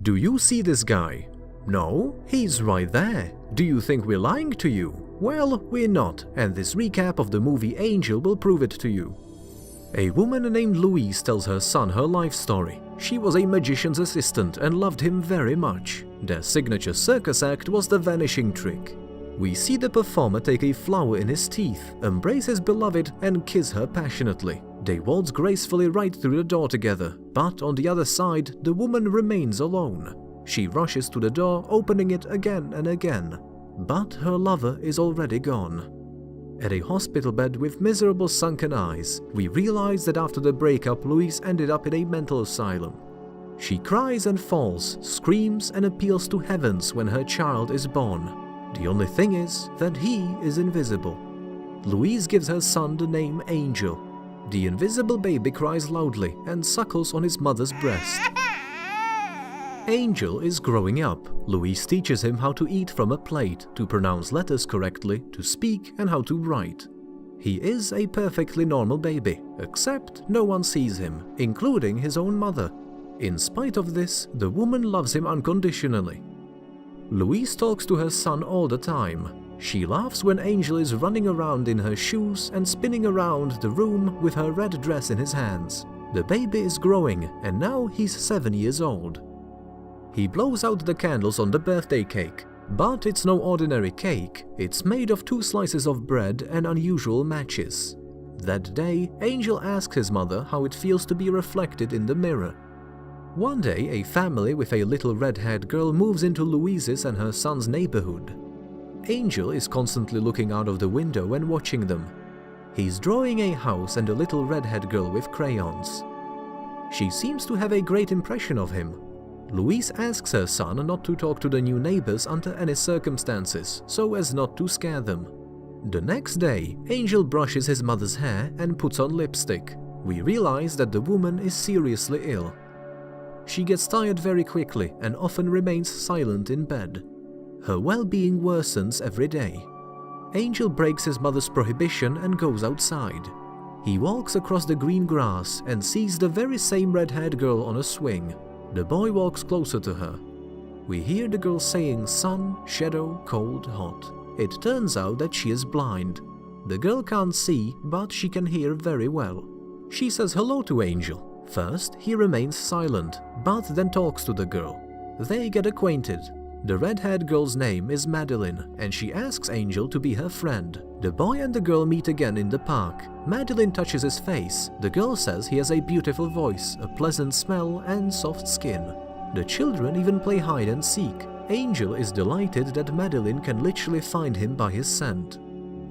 Do you see this guy? No, he's right there. Do you think we're lying to you? Well, we're not, and this recap of the movie Angel will prove it to you. A woman named Louise tells her son her life story. She was a magician's assistant and loved him very much. Their signature circus act was the vanishing trick. We see the performer take a flower in his teeth, embrace his beloved, and kiss her passionately. They waltz gracefully right through the door together, but on the other side, the woman remains alone. She rushes to the door, opening it again and again. But her lover is already gone. At a hospital bed with miserable sunken eyes, we realize that after the breakup, Louise ended up in a mental asylum. She cries and falls, screams and appeals to heavens when her child is born. The only thing is that he is invisible. Louise gives her son the name Angel. The invisible baby cries loudly and suckles on his mother's breast. Angel is growing up. Louise teaches him how to eat from a plate, to pronounce letters correctly, to speak, and how to write. He is a perfectly normal baby, except no one sees him, including his own mother. In spite of this, the woman loves him unconditionally. Louise talks to her son all the time. She laughs when Angel is running around in her shoes and spinning around the room with her red dress in his hands. The baby is growing, and now he's 7 years old. He blows out the candles on the birthday cake, but it's no ordinary cake. It's made of 2 slices of bread and unusual matches. That day, Angel asks his mother how it feels to be reflected in the mirror. One day, a family with a little red-haired girl moves into Louise's and her son's neighborhood. Angel is constantly looking out of the window and watching them. He's drawing a house and a little red-haired girl with crayons. She seems to have a great impression of him. Louise asks her son not to talk to the new neighbors under any circumstances, so as not to scare them. The next day, Angel brushes his mother's hair and puts on lipstick. We realize that the woman is seriously ill. She gets tired very quickly and often remains silent in bed. Her well-being worsens every day. Angel breaks his mother's prohibition and goes outside. He walks across the green grass and sees the very same red-haired girl on a swing. The boy walks closer to her. We hear the girl saying sun, shadow, cold, hot. It turns out that she is blind. The girl can't see, but she can hear very well. She says hello to Angel. First, he remains silent, but then talks to the girl. They get acquainted. The red-haired girl's name is Madeline, and she asks Angel to be her friend. The boy and the girl meet again in the park. Madeline touches his face. The girl says he has a beautiful voice, a pleasant smell, and soft skin. The children even play hide and seek. Angel is delighted that Madeline can literally find him by his scent.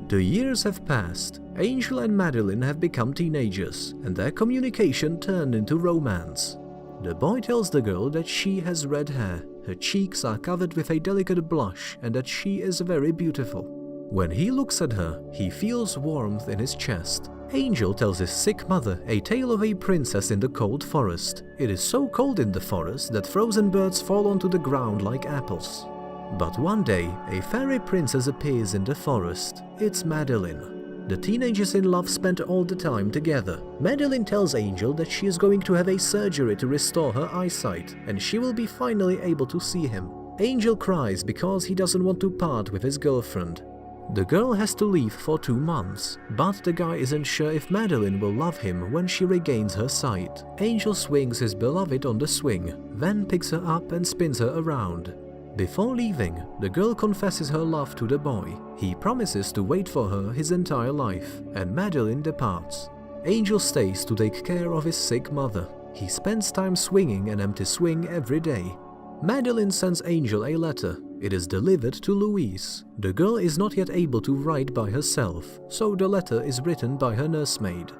The years have passed. Angel and Madeline have become teenagers, and their communication turned into romance. The boy tells the girl that she has red hair. Her cheeks are covered with a delicate blush and that she is very beautiful. When he looks at her, he feels warmth in his chest. Angel tells his sick mother a tale of a princess in the cold forest. It is so cold in the forest that frozen birds fall onto the ground like apples. But one day, a fairy princess appears in the forest. It's Madeline. The teenagers in love spend all the time together. Madeline tells Angel that she is going to have a surgery to restore her eyesight, and she will be finally able to see him. Angel cries because he doesn't want to part with his girlfriend. The girl has to leave for 2 months, but the guy isn't sure if Madeline will love him when she regains her sight. Angel swings his beloved on the swing, then picks her up and spins her around. Before leaving, the girl confesses her love to the boy. He promises to wait for her his entire life, and Madeline departs. Angel stays to take care of his sick mother. He spends time swinging an empty swing every day. Madeline sends Angel a letter. It is delivered to Louise. The girl is not yet able to write by herself, so the letter is written by her nursemaid.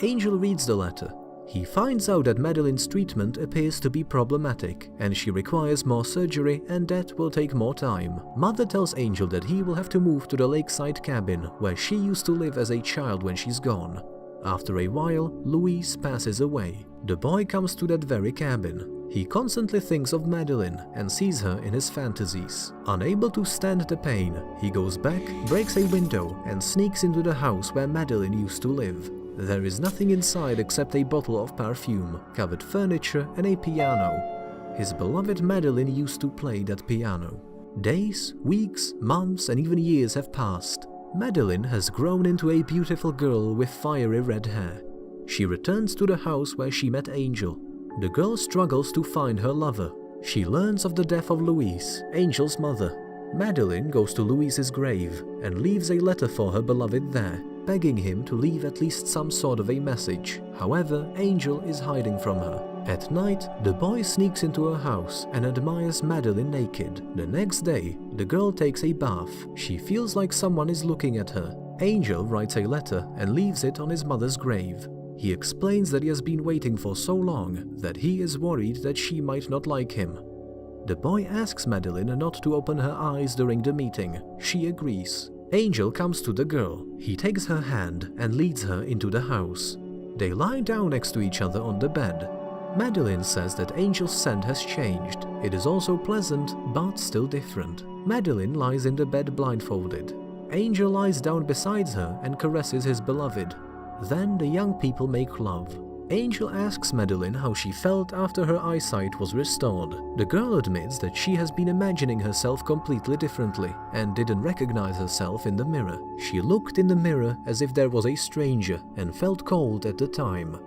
Angel reads the letter. He finds out that Madeline's treatment appears to be problematic, and she requires more surgery and that will take more time. Mother tells Angel that he will have to move to the lakeside cabin where she used to live as a child when she's gone. After a while, Louise passes away. The boy comes to that very cabin. He constantly thinks of Madeline and sees her in his fantasies. Unable to stand the pain, he goes back, breaks a window, and sneaks into the house where Madeline used to live. There is nothing inside except a bottle of perfume, covered furniture, and a piano. his beloved Madeline used to play that piano. Days, weeks, months, and even years have passed. Madeline has grown into a beautiful girl with fiery red hair. She returns to the house where she met Angel. The girl struggles to find her lover. She learns of the death of Louise, Angel's mother. Madeline goes to Louise's grave and leaves a letter for her beloved there, begging him to leave at least some sort of a message. However, Angel is hiding from her. At night, the boy sneaks into her house and admires Madeline naked. The next day, the girl takes a bath. She feels like someone is looking at her. Angel writes a letter and leaves it on his mother's grave. He explains that he has been waiting for so long that he is worried that she might not like him. The boy asks Madeline not to open her eyes during the meeting. She agrees. Angel comes to the girl. He takes her hand and leads her into the house. They lie down next to each other on the bed. Madeline says that Angel's scent has changed. It is also pleasant, but still different. Madeline lies in the bed blindfolded. Angel lies down beside her and caresses his beloved. Then the young people make love. Angel asks Madeline how she felt after her eyesight was restored. The girl admits that she has been imagining herself completely differently and didn't recognize herself in the mirror. She looked in the mirror as if there was a stranger and felt cold at the time.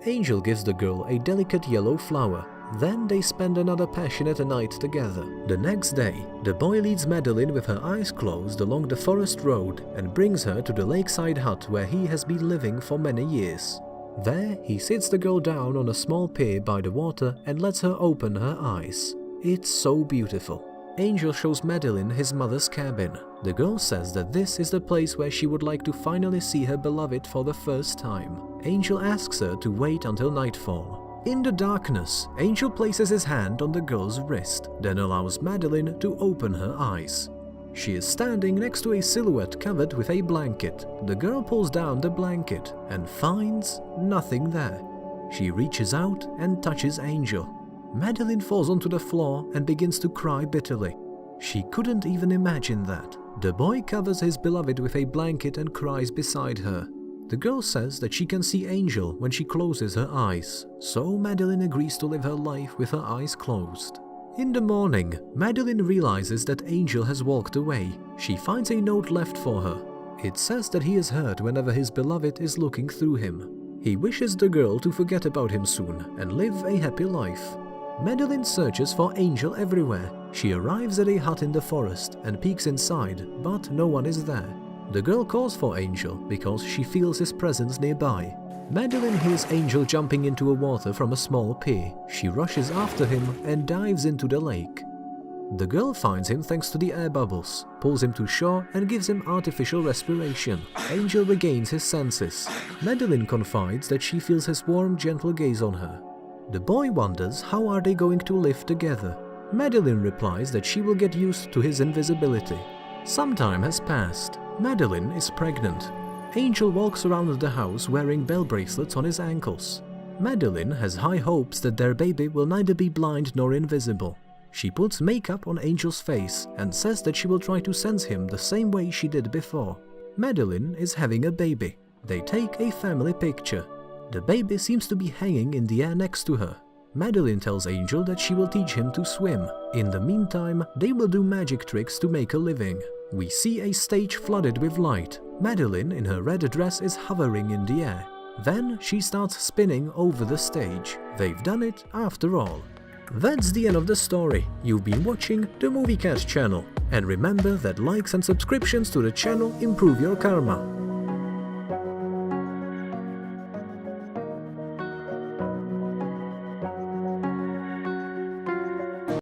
Angel gives the girl a delicate yellow flower. Then they spend another passionate night together. The next day, the boy leads Madeline with her eyes closed along the forest road and brings her to the lakeside hut where he has been living for many years. There, he sits the girl down on a small pier by the water and lets her open her eyes. It's so beautiful. Angel shows Madeline his mother's cabin. The girl says that this is the place where she would like to finally see her beloved for the first time. Angel asks her to wait until nightfall. In the darkness, Angel places his hand on the girl's wrist, then allows Madeline to open her eyes. She is standing next to a silhouette covered with a blanket. The girl pulls down the blanket and finds nothing there. She reaches out and touches Angel. Madeline falls onto the floor and begins to cry bitterly. She couldn't even imagine that. The boy covers his beloved with a blanket and cries beside her. The girl says that she can see Angel when she closes her eyes, so Madeline agrees to live her life with her eyes closed. In the morning, Madeline realizes that Angel has walked away. She finds a note left for her. It says that he is hurt whenever his beloved is looking through him. He wishes the girl to forget about him soon and live a happy life. Madeline searches for Angel everywhere. She arrives at a hut in the forest and peeks inside, but no one is there. The girl calls for Angel because she feels his presence nearby. Madeline hears Angel jumping into a water from a small pier. She rushes after him and dives into the lake. The girl finds him thanks to the air bubbles, pulls him to shore and gives him artificial respiration. Angel regains his senses. Madeline confides that she feels his warm, gentle gaze on her. The boy wonders how are they going to live together. Madeline replies that she will get used to his invisibility. Some time has passed. Madeline is pregnant. Angel walks around the house wearing bell bracelets on his ankles. Madeline has high hopes that their baby will neither be blind nor invisible. She puts makeup on Angel's face and says that she will try to sense him the same way she did before. Madeline is having a baby. They take a family picture. The baby seems to be hanging in the air next to her. Madeline tells Angel that she will teach him to swim. In the meantime, they will do magic tricks to make a living. We see a stage flooded with light. Madeline, in her red dress, is hovering in the air. Then she starts spinning over the stage. They've done it after all. That's the end of the story. You've been watching the MovieCat channel. And remember that likes and subscriptions to the channel improve your karma.